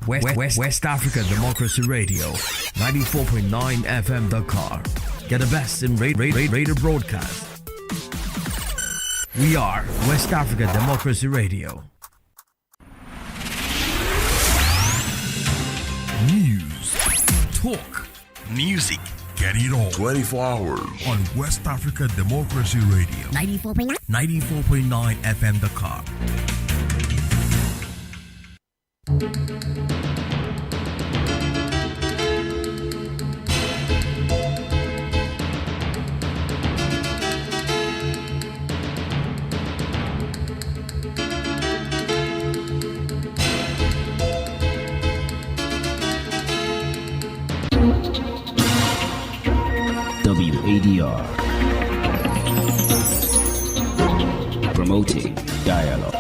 West Africa Democracy Radio, 94.9 FM Dakar. Get the best in radio broadcast. We are West Africa Democracy Radio. News, talk, music, get it all 24 hours on West Africa Democracy Radio 94.9 FM Dakar. WADR, promoting dialogue.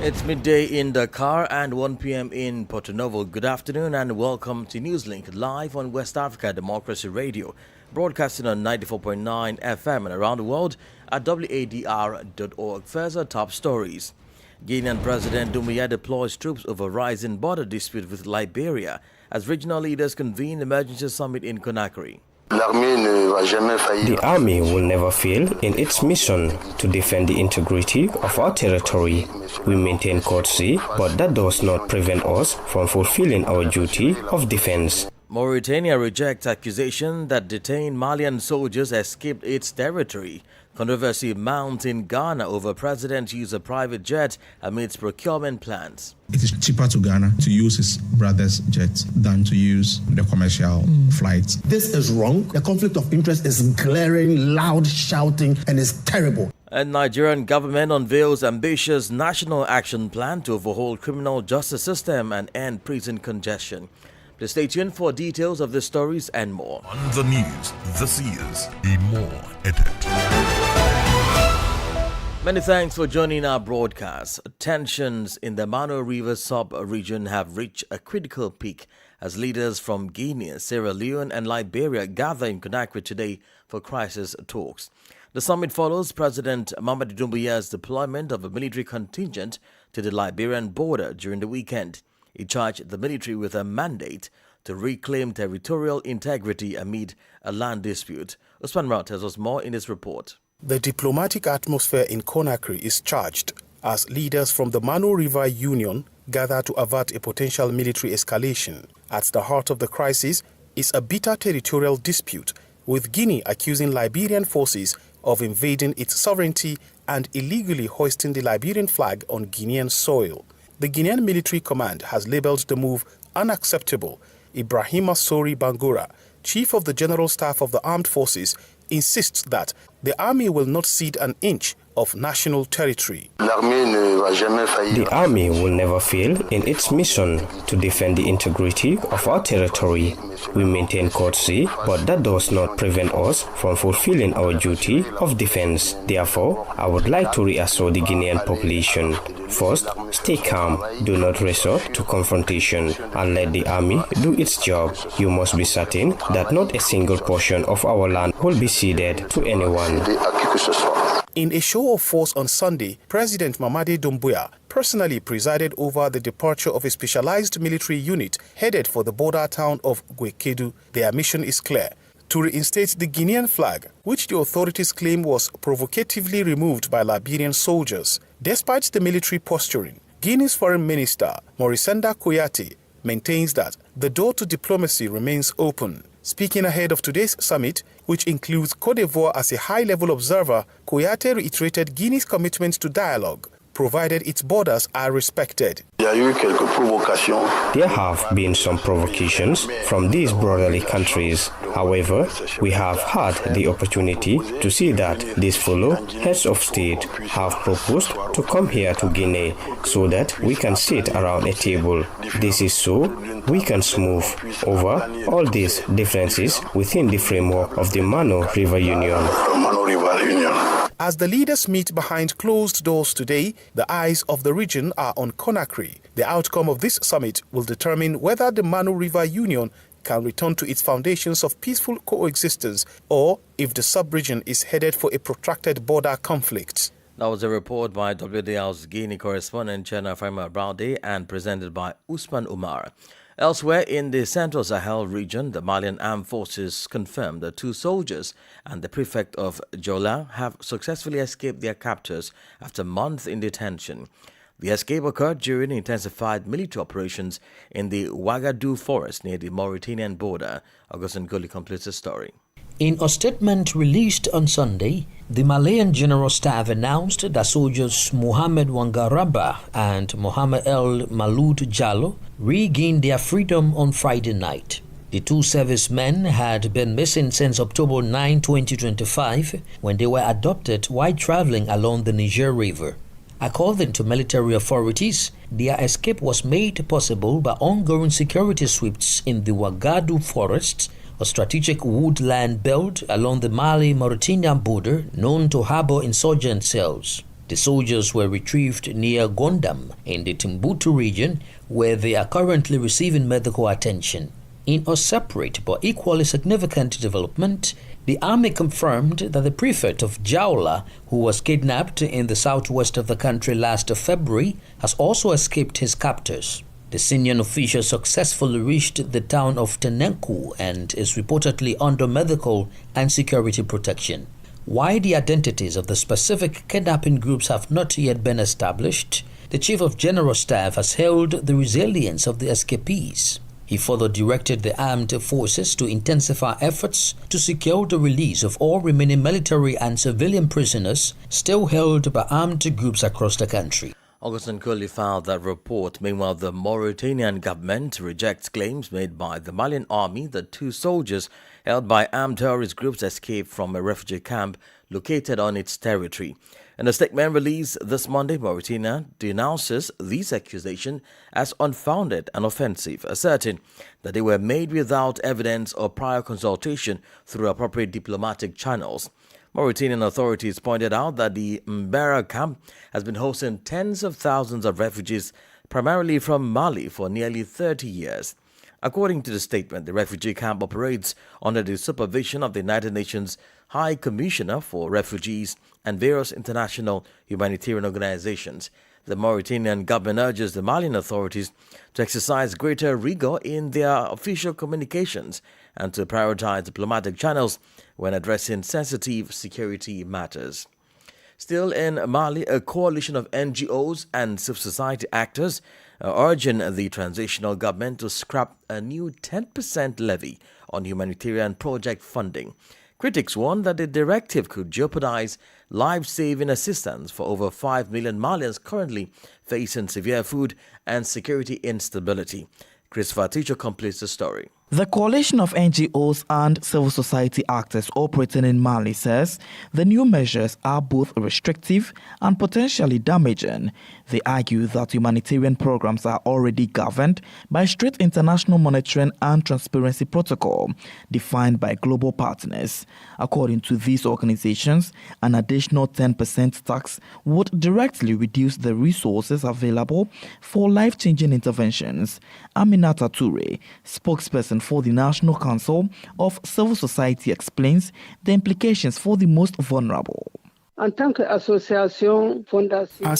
It's midday in Dakar and 1 p.m. in Porto Novo. Good afternoon and welcome to Newslink, live on West Africa Democracy Radio, broadcasting on 94.9 FM and around the world at wadr.org. First, our top stories. Guinean President Doumbouya deploys troops over rising border dispute with Liberia as regional leaders convene emergency summit in Conakry. The army will never fail in its mission to defend the integrity of our territory. We maintain courtesy, but that does not prevent us from fulfilling our duty of defense. Mauritania rejects accusation that detained Malian soldiers escaped its territory. Controversy mounts in Ghana over president's use of private jet amidst procurement plans. It is cheaper to Ghana to use his brother's jet than to use the commercial flights. This is wrong. The conflict of interest is glaring, loud, shouting, and is terrible. And Nigerian government unveils ambitious national action plan to overhaul criminal justice system and end prison congestion. Please stay tuned for details of the stories and more. On the news, this is a more edit. Many thanks for joining our broadcast. Tensions in the Mano River sub-region have reached a critical peak as leaders from Guinea, Sierra Leone and Liberia gather in Conakry today for crisis talks. The summit follows President Mamadi Doumbouya's deployment of a military contingent to the Liberian border during the weekend. He charged the military with a mandate to reclaim territorial integrity amid a land dispute. Usman Rao tells us more in his report. The diplomatic atmosphere in Conakry is charged as leaders from the Mano River Union gather to avert a potential military escalation. At the heart of the crisis is a bitter territorial dispute, with Guinea accusing Liberian forces of invading its sovereignty and illegally hoisting the Liberian flag on Guinean soil. The Guinean military command has labelled the move unacceptable. Ibrahima Sori Bangura, chief of the General Staff of the Armed Forces, insists that the army will not cede an inch of national territory. The army will never fail in its mission to defend the integrity of our territory. We maintain courtesy, but that does not prevent us from fulfilling our duty of defense. Therefore, I would like to reassure the Guinean population. First, stay calm, do not resort to confrontation, and let the army do its job. You must be certain that not a single portion of our land will be ceded to anyone. In a show of force on Sunday, President Mamadi Doumbouya personally presided over the departure of a specialized military unit headed for the border town of Guekedu. Their mission is clear: to reinstate the Guinean flag, which the authorities claim was provocatively removed by Liberian soldiers. Despite the military posturing, Guinea's Foreign Minister, Morisenda Kouyate, maintains that the door to diplomacy remains open. Speaking ahead of today's summit, which includes Côte d'Ivoire as a high-level observer, Kouyate reiterated Guinea's commitment to dialogue, provided its borders are respected. There have been some provocations from these brotherly countries. However, we have had the opportunity to see that these fellow heads of state have proposed to come here to Guinea so that we can sit around a table. This is so we can smooth over all these differences within the framework of the Mano River Union. As the leaders meet behind closed doors today, the eyes of the region are on Conakry. The outcome of this summit will determine whether the Mano River Union can return to its foundations of peaceful coexistence or if the sub-region is headed for a protracted border conflict. That was a report by WDL's Guinea correspondent Chena Faima Braude and presented by Usman Umar. Elsewhere in the Central Sahel region, the Malian Armed Forces confirmed that 2 soldiers and the prefect of Jola have successfully escaped their captors after months in detention. The escape occurred during intensified military operations in the Ouagadougou forest near the Mauritanian border. Augustin Gulli completes the story. In a statement released on Sunday, the Malian General Staff announced that soldiers Mohamed Wangaraba and Mohamed El Maloud Jallo regained their freedom on Friday night. The 2 servicemen had been missing since October 9, 2025, when they were abducted while traveling along the Niger River. According to military authorities, their escape was made possible by ongoing security sweeps in the Ouagadougou forest, a strategic woodland belt along the Mali-Mauritanian border known to harbor insurgent cells. The soldiers were retrieved near Gondam in the Timbuktu region, where they are currently receiving medical attention. In a separate but equally significant development, the army confirmed that the prefect of Jaula, who was kidnapped in the southwest of the country last February, has also escaped his captors. The senior official successfully reached the town of Tenenku and is reportedly under medical and security protection. While the identities of the specific kidnapping groups have not yet been established, the Chief of General Staff has hailed the resilience of the escapees. He further directed the armed forces to intensify efforts to secure the release of all remaining military and civilian prisoners still held by armed groups across the country. Augustin Curley filed that report. Meanwhile, the Mauritanian government rejects claims made by the Malian army that 2 soldiers held by armed terrorist groups escaped from a refugee camp located on its territory. In a statement released this Monday, Mauritania denounces these accusations as unfounded and offensive, asserting that they were made without evidence or prior consultation through appropriate diplomatic channels. Mauritanian authorities pointed out that the Mbera camp has been hosting tens of thousands of refugees, primarily from Mali, for nearly 30 years. According to the statement, the refugee camp operates under the supervision of the United Nations High Commissioner for Refugees and various international humanitarian organizations. The Mauritanian government urges the Malian authorities to exercise greater rigor in their official communications and to prioritize diplomatic channels when addressing sensitive security matters. Still in Mali, a coalition of NGOs and civil society actors are urging the transitional government to scrap a new 10% levy on humanitarian project funding. Critics warn that the directive could jeopardize life-saving assistance for over 5 million Malians currently facing severe food and security instability. Christopher Teacher completes the story. The coalition of NGOs and civil society actors operating in Mali says the new measures are both restrictive and potentially damaging. They argue that humanitarian programs are already governed by strict international monitoring and transparency protocol defined by global partners. According to these organizations, an additional 10% tax would directly reduce the resources available for life-changing interventions. Aminata Toure, spokesperson for the National Council of Civil Society, explains the implications for the most vulnerable. As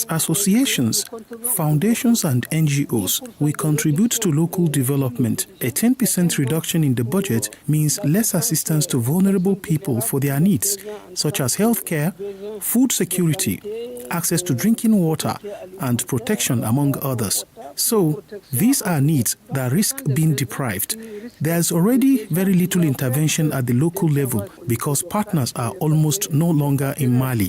associations, foundations and NGOs, we contribute to local development. A 10% reduction in the budget means less assistance to vulnerable people for their needs, such as healthcare, food security, access to drinking water, and protection, among others. So, these are needs that risk being deprived. There's already very little intervention at the local level because partners are almost no longer in Mali.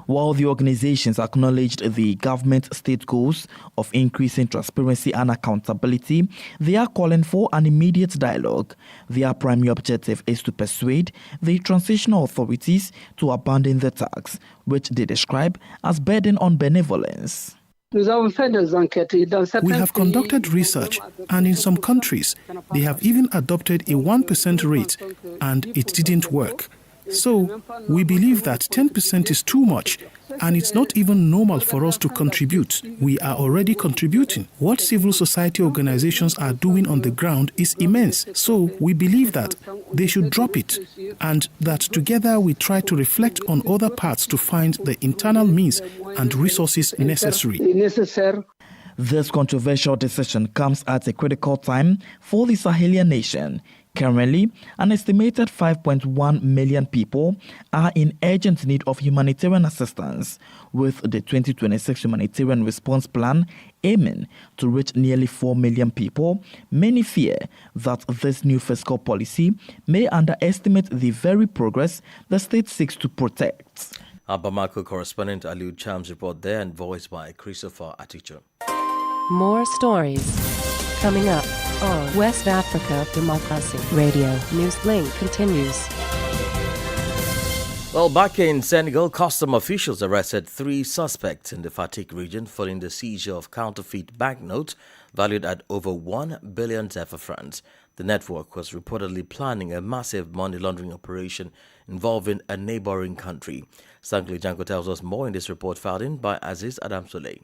While the organizations acknowledged the government-state goals of increasing transparency and accountability, they are calling for an immediate dialogue. Their primary objective is to persuade the transitional authorities to abandon the tax, which they describe as burden on benevolence. We have conducted research, and in some countries, they have even adopted a 1% rate, and it didn't work. So, we believe that 10% is too much, And it's not even normal for us to contribute. We are already contributing. What civil society organizations are doing on the ground is immense. So we believe that they should drop it, and that together we try to reflect on other parts to find the internal means and resources necessary. This controversial decision comes at a critical time for the Sahelian nation. Currently, an estimated 5.1 million people are in urgent need of humanitarian assistance, with the 2026 Humanitarian Response Plan aiming to reach nearly 4 million people. Many fear that this new fiscal policy may underestimate the very progress the state seeks to protect. Our Bamako correspondent Aliu Cham's report there, and voiced by Christopher Aticho. More stories coming up on West Africa Democracy Radio. Newslink continues. Well, back in Senegal, custom officials arrested 3 suspects in the Fatick region following the seizure of counterfeit banknotes valued at over 1 billion CFA francs. The network was reportedly planning a massive money laundering operation involving a neighboring country. Sangli Janko tells us more in this report filed in by Aziz Adam Soleil.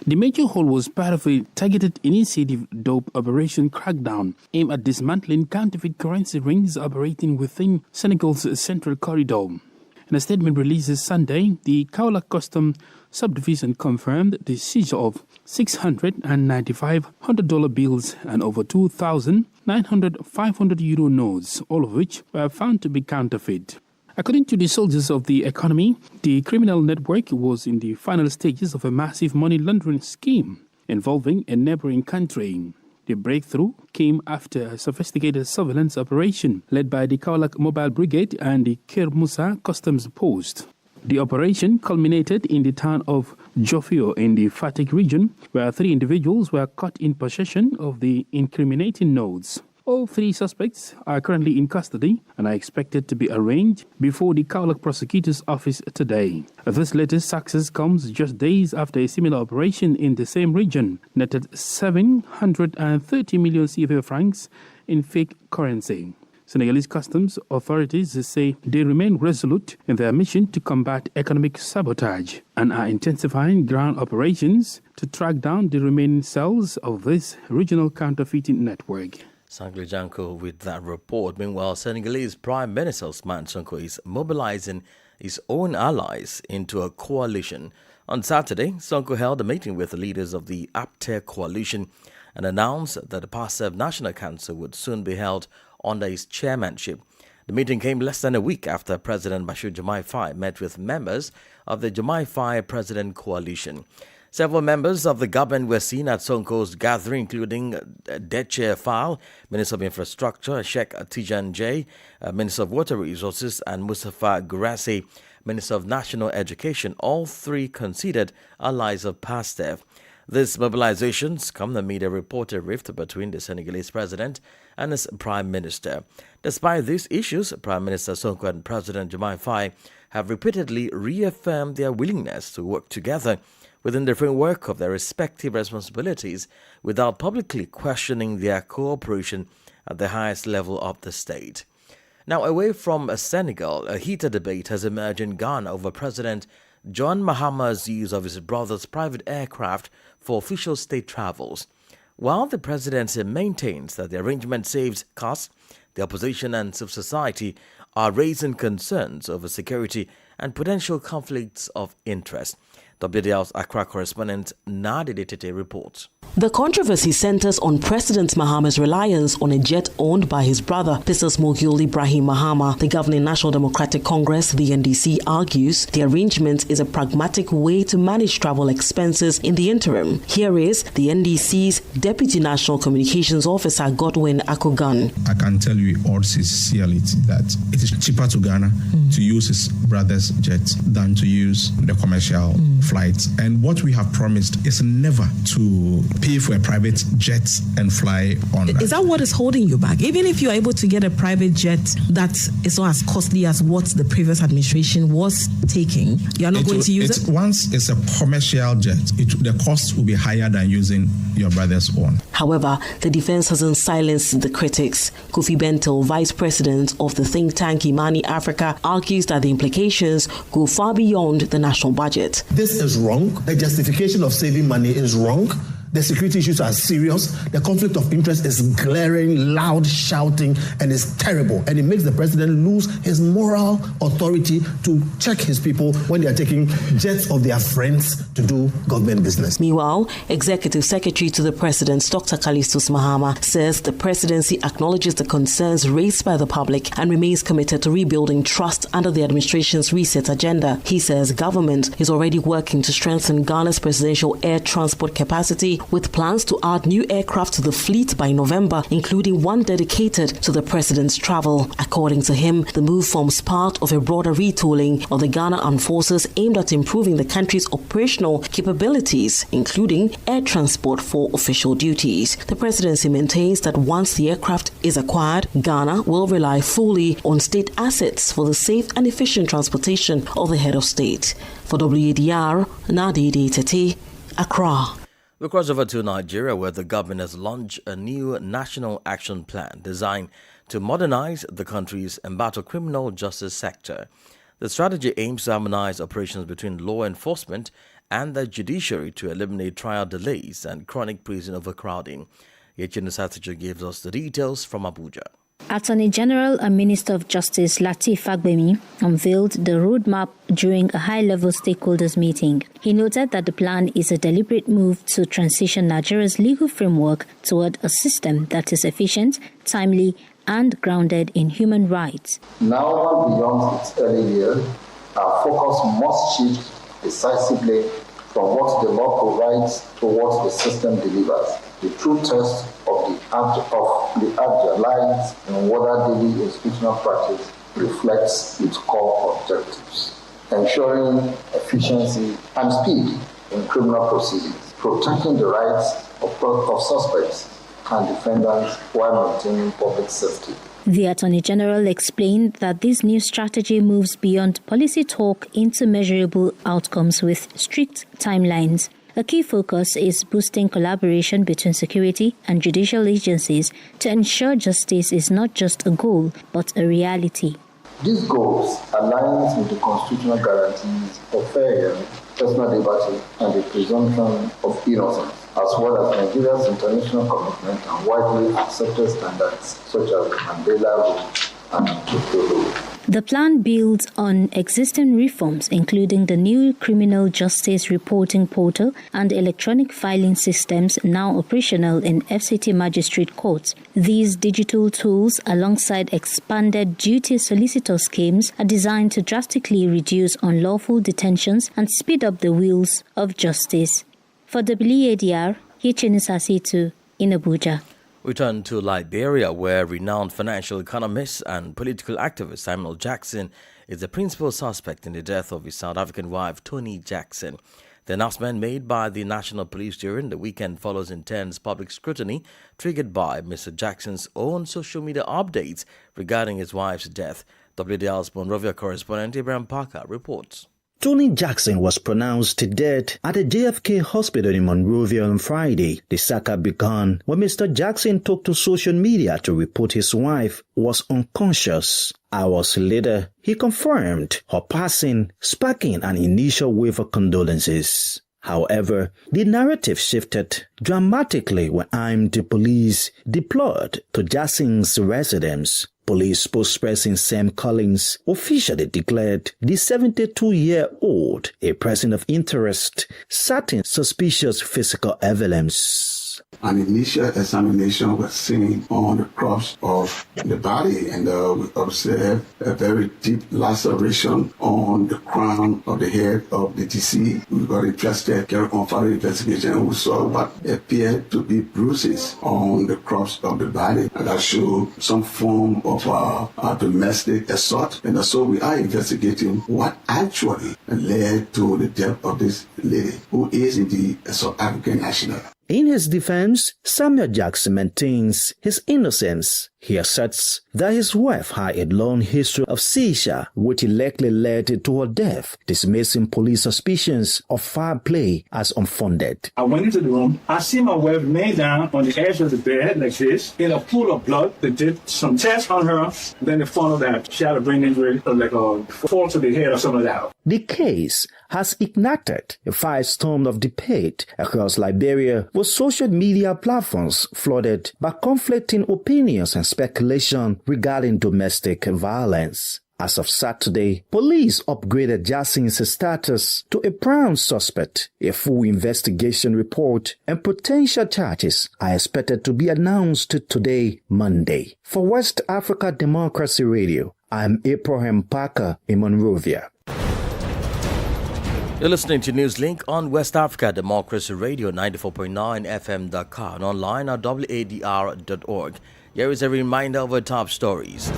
The major haul was part of a targeted initiative dope operation crackdown aimed at dismantling counterfeit currency rings operating within Senegal's central corridor. In a statement released this Sunday, the Kaolack Custom Subdivision confirmed the seizure of 695 $100 bills and over 2,900 500 euro notes, all of which were found to be counterfeit. According to the soldiers of the economy, the criminal network was in the final stages of a massive money laundering scheme involving a neighboring country. The breakthrough came after a sophisticated surveillance operation led by the Kaolack Mobile Brigade and the Kir Musa Customs Post. The operation culminated in the town of Jofio in the Fatick region, where 3 individuals were caught in possession of the incriminating notes. All 3 suspects are currently in custody and are expected to be arraigned before the Kaolack Prosecutor's Office today. This latest success comes just days after a similar operation in the same region netted 730 million CFA francs in fake currency. Senegalese customs authorities say they remain resolute in their mission to combat economic sabotage and are intensifying ground operations to track down the remaining cells of this regional counterfeiting network. Sangli Janko with that report. Meanwhile, Senegalese Prime Minister Ousmane Sonko is mobilizing his own allies into a coalition. On Saturday, Sonko held a meeting with the leaders of the APTER coalition and announced that the PASEF National Council would soon be held under his chairmanship. The meeting came less than a week after President Bashir Diomaye Faye met with members of the Diomaye Faye President Coalition. Several members of the government were seen at Sonko's gathering, including Déthié Fall, Minister of Infrastructure, Sheikh Tidiane Dièye, Minister of Water Resources, and Moustapha Guirassy, Minister of National Education, all 3 considered allies of PASTEF. These mobilizations come amid a reported rift between the Senegalese president and his prime minister. Despite these issues, Prime Minister Sonko and President Diomaye Faye have repeatedly reaffirmed their willingness to work together within the framework of their respective responsibilities without publicly questioning their cooperation at the highest level of the state. Now, away from Senegal, a heated debate has emerged in Ghana over President John Mahama's use of his brother's private aircraft for official state travels. While the presidency maintains that the arrangement saves costs, the opposition and civil society are raising concerns over security and potential conflicts of interest. WDL's Accra correspondent Nadi Detete reports. The controversy centers on President Mahama's reliance on a jet owned by his brother, Mrs. Mogul Ibrahim Mahama. The governing National Democratic Congress, the NDC, argues the arrangement is a pragmatic way to manage travel expenses in the interim. Here is the NDC's Deputy National Communications Officer, Godwin Akogan. I can tell you all sincerity that it is cheaper to Ghana to use his brother's jet than to use the commercial flights. And what we have promised is never to pay for a private jet and fly on that. Is that what is holding you back? Even if you're able to get a private jet that is not as costly as what the previous administration was taking, you're not going to use it? Once it's a commercial jet, the cost will be higher than using your brother's own. However, the defense hasn't silenced the critics. Kofi Bentil, vice president of the think tank Imani Africa, argues that the implications go far beyond the national budget. This is wrong. The justification of saving money is wrong. The security issues are serious. The conflict of interest is glaring, loud, shouting, and is terrible. And it makes the president lose his moral authority to check his people when they are taking jets of their friends to do government business. Meanwhile, Executive Secretary to the President, Dr. Callistus Mahama, says the presidency acknowledges the concerns raised by the public and remains committed to rebuilding trust under the administration's reset agenda. He says government is already working to strengthen Ghana's presidential air transport capacity, with plans to add new aircraft to the fleet by November, including one dedicated to the president's travel. According to him, the move forms part of a broader retooling of the Ghana Armed Forces aimed at improving the country's operational capabilities, including air transport for official duties. The presidency maintains that once the aircraft is acquired, Ghana will rely fully on state assets for the safe and efficient transportation of the head of state. For WADR, Nadidi Tete, Accra. We cross over to Nigeria, where the government has launched a new national action plan designed to modernize the country's embattled criminal justice sector. The strategy aims to harmonize operations between law enforcement and the judiciary to eliminate trial delays and chronic prison overcrowding. Yechin Satija gives us the details from Abuja. Attorney General and Minister of Justice Lateef Fagbemi unveiled the roadmap during a high-level stakeholders meeting. He noted that the plan is a deliberate move to transition Nigeria's legal framework toward a system that is efficient, timely, and grounded in human rights. Now, beyond its early years, our focus must shift decisively from what the law provides to what the system delivers. The true test of the actualized and whether daily institutional practice reflects its core objectives, ensuring efficiency and speed in criminal proceedings, protecting the rights of suspects and defendants while maintaining public safety. The Attorney General explained that this new strategy moves beyond policy talk into measurable outcomes with strict timelines. A key focus is boosting collaboration between security and judicial agencies to ensure justice is not just a goal, but a reality. These goals align with the constitutional guarantees of fair hearing, personal liberty, and the presumption of innocence, as well as Nigeria's international commitment and widely accepted standards such as the Mandela Rule and Tokyo Rule. The plan builds on existing reforms, including the new criminal justice reporting portal and electronic filing systems now operational in FCT magistrate courts. These digital tools, alongside expanded duty solicitor schemes, are designed to drastically reduce unlawful detentions and speed up the wheels of justice. For WADR, Yechin Satija in Abuja. We turn to Liberia, where renowned financial economist and political activist Samuel Jackson is the principal suspect in the death of his South African wife, Toni Jackson. The announcement made by the National Police during the weekend follows intense public scrutiny triggered by Mr. Jackson's own social media updates regarding his wife's death. WDR's Monrovia correspondent Abraham Parker reports. Toni Jackson was pronounced dead at the JFK hospital in Monrovia on Friday. The saga began when Mr. Jackson took to social media to report his wife was unconscious. Hours later, he confirmed her passing, sparking an initial wave of condolences. However, the narrative shifted dramatically when armed police deployed to Jackson's residence. Police spokesperson Sam Collins officially declared the 72-year-old a person of interest, citing suspicious physical evidence. Reports. An initial examination was seen on the crops of the body, and we observed a very deep laceration on the crown of the head of the deceased. We got interested, carried on further investigation, and we saw what appeared to be bruises on the crops of the body, and that showed some form of domestic assault. And so we are investigating what actually led to the death of this lady, who is indeed a South African national. In his defense, Samuel Jackson maintains his innocence. He asserts that his wife had a long history of seizure, which likely led to her death, dismissing police suspicions of foul play as unfounded. I went into the room. I see my wife lay down on the edge of the bed like this, in a pool of blood. They did some tests on her. Then they found that she had a brain injury, like a fall to the head or something like that. The case has ignited a firestorm of debate across Liberia, with social media platforms flooded by conflicting opinions and speculation regarding domestic violence. As of Saturday, police upgraded Jackson's status to a prime suspect. A full investigation report and potential charges are expected to be announced today, Monday. For West Africa Democracy Radio, I'm Abraham Parker in Monrovia. You're listening to Newslink on West Africa Democracy Radio 94.9 FM Dakar and online at wadr.org. Here is a reminder of our top stories.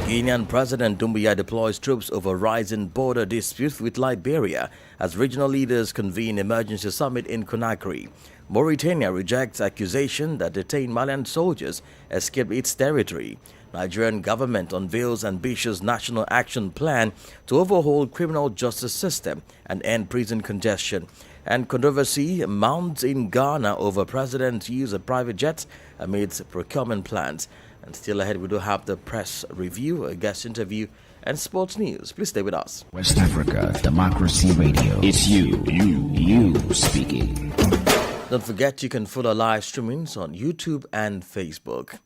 Kenyan President Doumbouya deploys troops over rising border disputes with Liberia as regional leaders convene emergency summit in Conakry. Mauritania rejects accusation that detained Malian soldiers escaped its territory. Nigerian government unveils ambitious national action plan to overhaul criminal justice system and end prison congestion. And controversy mounts in Ghana over president's use of private jets amidst procurement plans. And still ahead, we do have the press review, a guest interview, and sports news. Please stay with us. West Africa Democracy Radio. It's you speaking. Don't forget you can follow live streamings on YouTube and Facebook.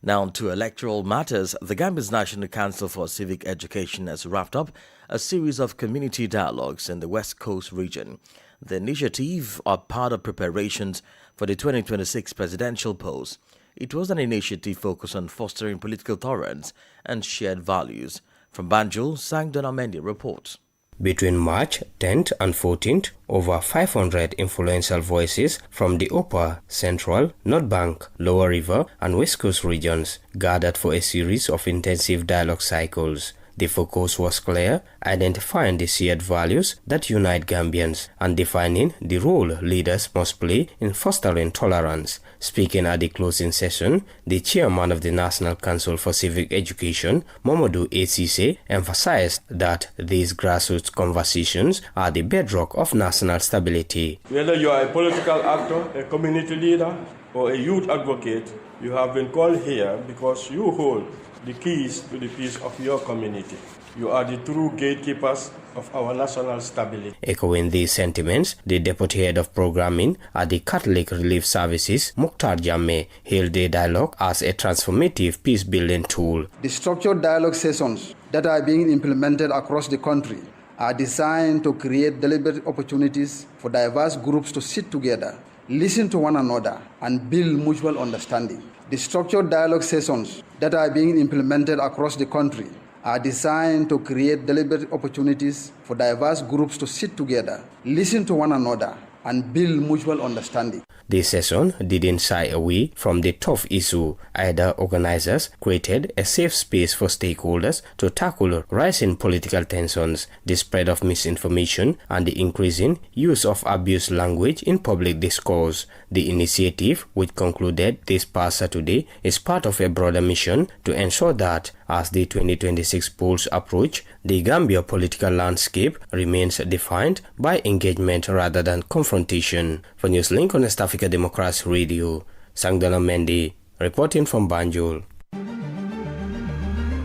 Now to electoral matters, the Gambia's National Council for Civic Education has wrapped up a series of community dialogues in the West Coast region. The initiative are part of preparations for the 2026 presidential polls. It was an initiative focused on fostering political tolerance and shared values. From Banjul, Sang Donamendi reports. Between March 10th and 14th, over 500 influential voices from the Upper, Central, North Bank, Lower River and West Coast regions gathered for a series of intensive dialogue cycles. The focus was clear, identifying the shared values that unite Gambians and defining the role leaders must play in fostering tolerance. Speaking at the closing session, the chairman of the National Council for Civic Education, Mamadou Esise, emphasized that these grassroots conversations are the bedrock of national stability. Whether you are a political actor, a community leader, or a youth advocate, you have been called here because you hold the keys to the peace of your community. You are the true gatekeepers of our national stability. Echoing these sentiments, the deputy head of programming at the Catholic Relief Services, Mukhtar Jammeh, hailed the dialogue as a transformative peace-building tool. The structured dialogue sessions that are being implemented across the country are designed to create deliberate opportunities for diverse groups to sit together, listen to one another, and build mutual understanding. The structured dialogue sessions that are being implemented across the country are designed to create deliberate opportunities for diverse groups to sit together, listen to one another, and build mutual understanding. This session didn't shy away from the tough issue. Either organizers created a safe space for stakeholders to tackle rising political tensions, the spread of misinformation, and the increasing use of abuse language in public discourse. The initiative, which concluded this past Saturday, is part of a broader mission to ensure that, as the 2026 polls approach, the Gambia political landscape remains defined by engagement rather than confrontation. For Newslink on West Africa Democracy Radio, Sang Donamendi, reporting from Banjul.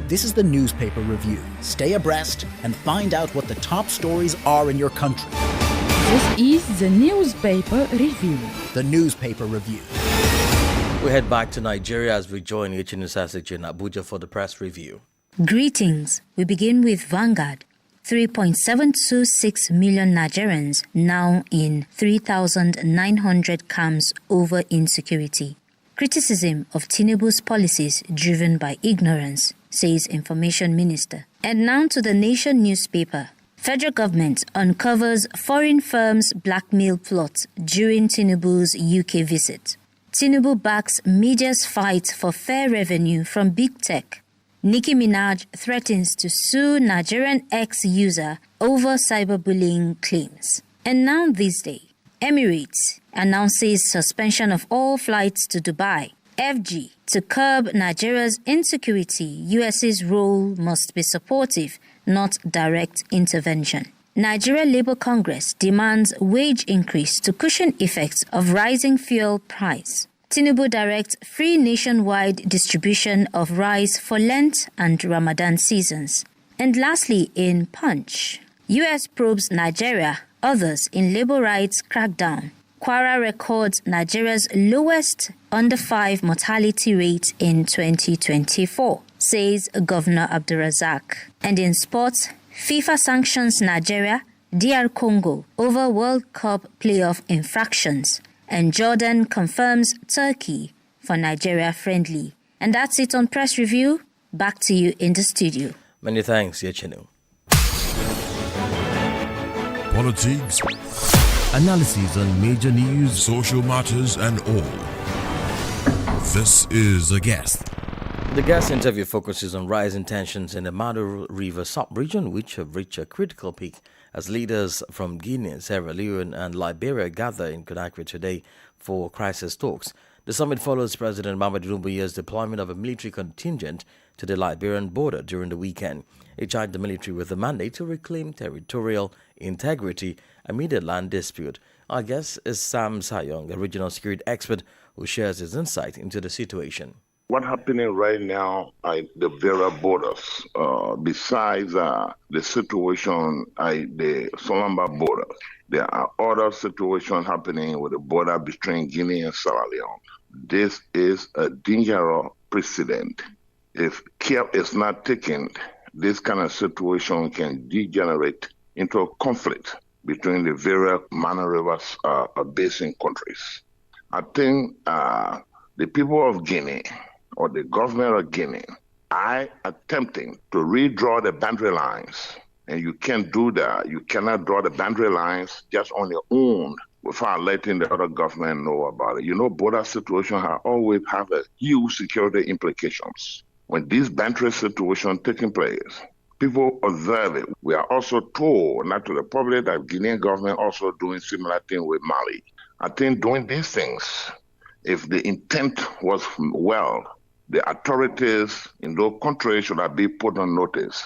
This is the newspaper review. Stay abreast and find out what the top stories are in your country. This is the newspaper review. The newspaper review. We head back to Nigeria as we join HNU Sasich in Abuja for the press review. Greetings. We begin with Vanguard. 3.726 million Nigerians now in 3,900 camps over insecurity. Criticism of Tinubu's policies driven by ignorance, says Information Minister. And now to the Nation newspaper. Federal government uncovers foreign firms' blackmail plot during Tinubu's UK visit. Tinubu backs media's fight for fair revenue from big tech. Nicki Minaj threatens to sue Nigerian ex-user over cyberbullying claims. And now this day, Emirates announces suspension of all flights to Dubai. FG, to curb Nigeria's insecurity, US's role must be supportive, not direct intervention. Nigeria Labour Congress demands wage increase to cushion effects of rising fuel price. Tinubu directs free nationwide distribution of rice for Lent and Ramadan seasons. And lastly, in Punch, US probes Nigeria, others in labor rights crackdown. Kwara records Nigeria's lowest under 5 mortality rate in 2024, says Governor Abdulrazak. And in sports, FIFA sanctions Nigeria, DR Congo over World Cup playoff infractions. And Jordan confirms Turkey for Nigeria friendly. And that's it on Press Review. Back to you in the studio. Many thanks, Yechinu. Politics, analysis on major news, social matters, and all. This is A Guest. The guest interview focuses on rising tensions in the Wadr River sub-region, which have reached a critical peak as leaders from Guinea, Sierra Leone, and Liberia gather in Conakry today for crisis talks. The summit follows President Mahamudu Buhari's deployment of a military contingent to the Liberian border during the weekend. It charged the military with the mandate to reclaim territorial integrity amid a land dispute. Our guest is Sam Sayong, a regional security expert who shares his insight into the situation. What's happening right now at the various borders, besides the situation at the Solamba border, there are other situations happening with the border between Guinea and Sierra Leone. This is a dangerous precedent. If care is not taken, this kind of situation can degenerate into a conflict between the various Mana Rivers basin countries. I think the people of Guinea or the government of Guinea are attempting to redraw the boundary lines. And you can't do that. You cannot draw the boundary lines just on your own without letting the other government know about it. You know, border situations always have a huge security implications. When these boundary situations taking place, people observe it. We are also told, not to the public, that Guinean government also doing similar thing with Mali. I think doing these things, if the intent was well, the authorities in those countries should have been put on notice,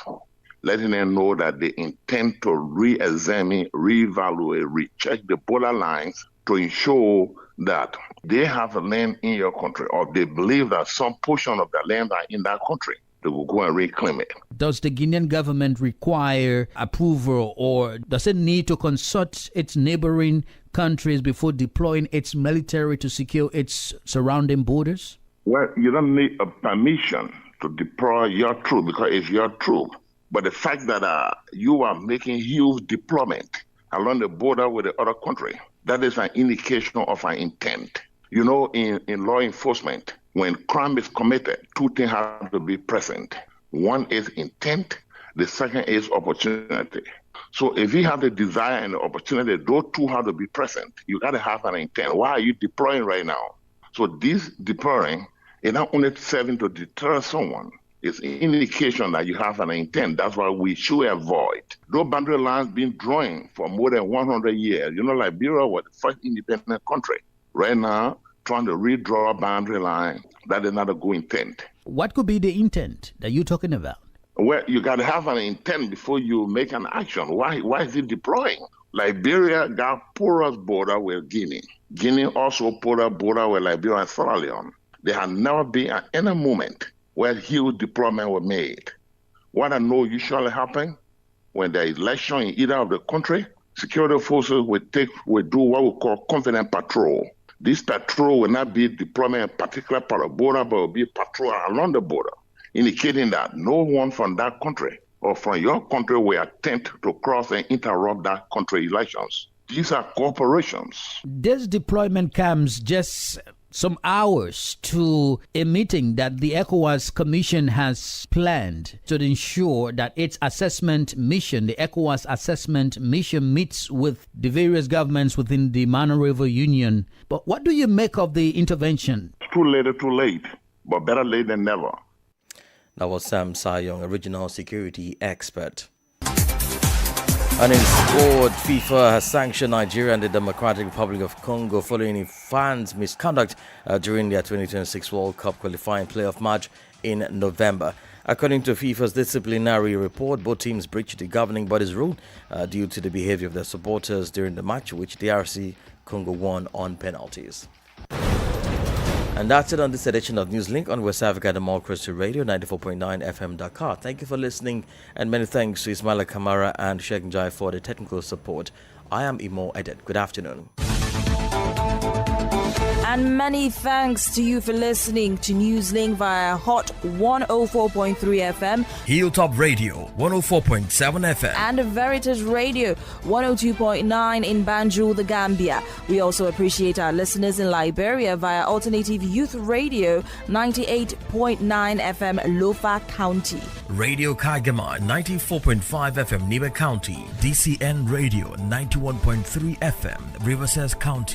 letting them know that they intend to re-examine, re-evaluate, recheck the border lines to ensure that they have a land in your country, or they believe that some portion of the land are in that country. They will go and reclaim it. Does the Guinean government require approval, or does it need to consult its neighboring countries before deploying its military to secure its surrounding borders? Well, you don't need a permission to deploy your troop because it's your troop. But the fact that you are making huge deployment along the border with the other country, that is an indication of an intent. You know, in law enforcement, when crime is committed, two things have to be present. One is intent, the second is opportunity. So if you have the desire and the opportunity, those two have to be present. You got to have an intent. Why are you deploying right now? So this deploying is not only serving to deter someone, it's an indication that you have an intent. That's why we should avoid those boundary lines being drawn for more than 100 years. You know, Liberia was the first independent country. Right now, trying to redraw a boundary line, that is not a good intent. What could be the intent that you're talking about? Well, you got to have an intent before you make an action. Why is it deploying? Liberia got porous border with Guinea. Guinea also porous border with Liberia and Sierra Leone. There has never been at any moment where huge deployment were made. What I know usually happens when there is election in either of the country, security forces will do what we call confident patrol. This patrol will not be deployment in a particular part of the border, but will be patrol along the border, indicating that no one from that country or from your country will attempt to cross and interrupt that country elections. These are corporations. This deployment comes just some hours to a meeting that the ECOWAS Commission has planned to ensure that its assessment mission, the ECOWAS assessment mission, meets with the various governments within the Mano River Union. But what do you make of the intervention? Too late, but better late than never. That was Sam Sayong, a regional security expert. And in sport, FIFA has sanctioned Nigeria and the Democratic Republic of Congo following fans' misconduct during their 2026 World Cup qualifying playoff match in November. According to FIFA's disciplinary report, both teams breached the governing body's rule due to the behavior of their supporters during the match, which DRC Congo won on penalties. And that's it on this edition of Newslink on West Africa Democracy Radio 94.9 FM Dakar. Thank you for listening, and many thanks to Ismaila Kamara and Sheikh Njai for the technical support. I am Imo Edet. Good afternoon. And many thanks to you for listening to Newslink via Hot 104.3 FM, Hilltop Radio 104.7 FM, and Veritas Radio 102.9 in Banjul, the Gambia. We also appreciate our listeners in Liberia via Alternative Youth Radio 98.9 FM, Lofa County, Radio Kagama 94.5 FM, Niba County, DCN Radio 91.3 FM, Riverside County.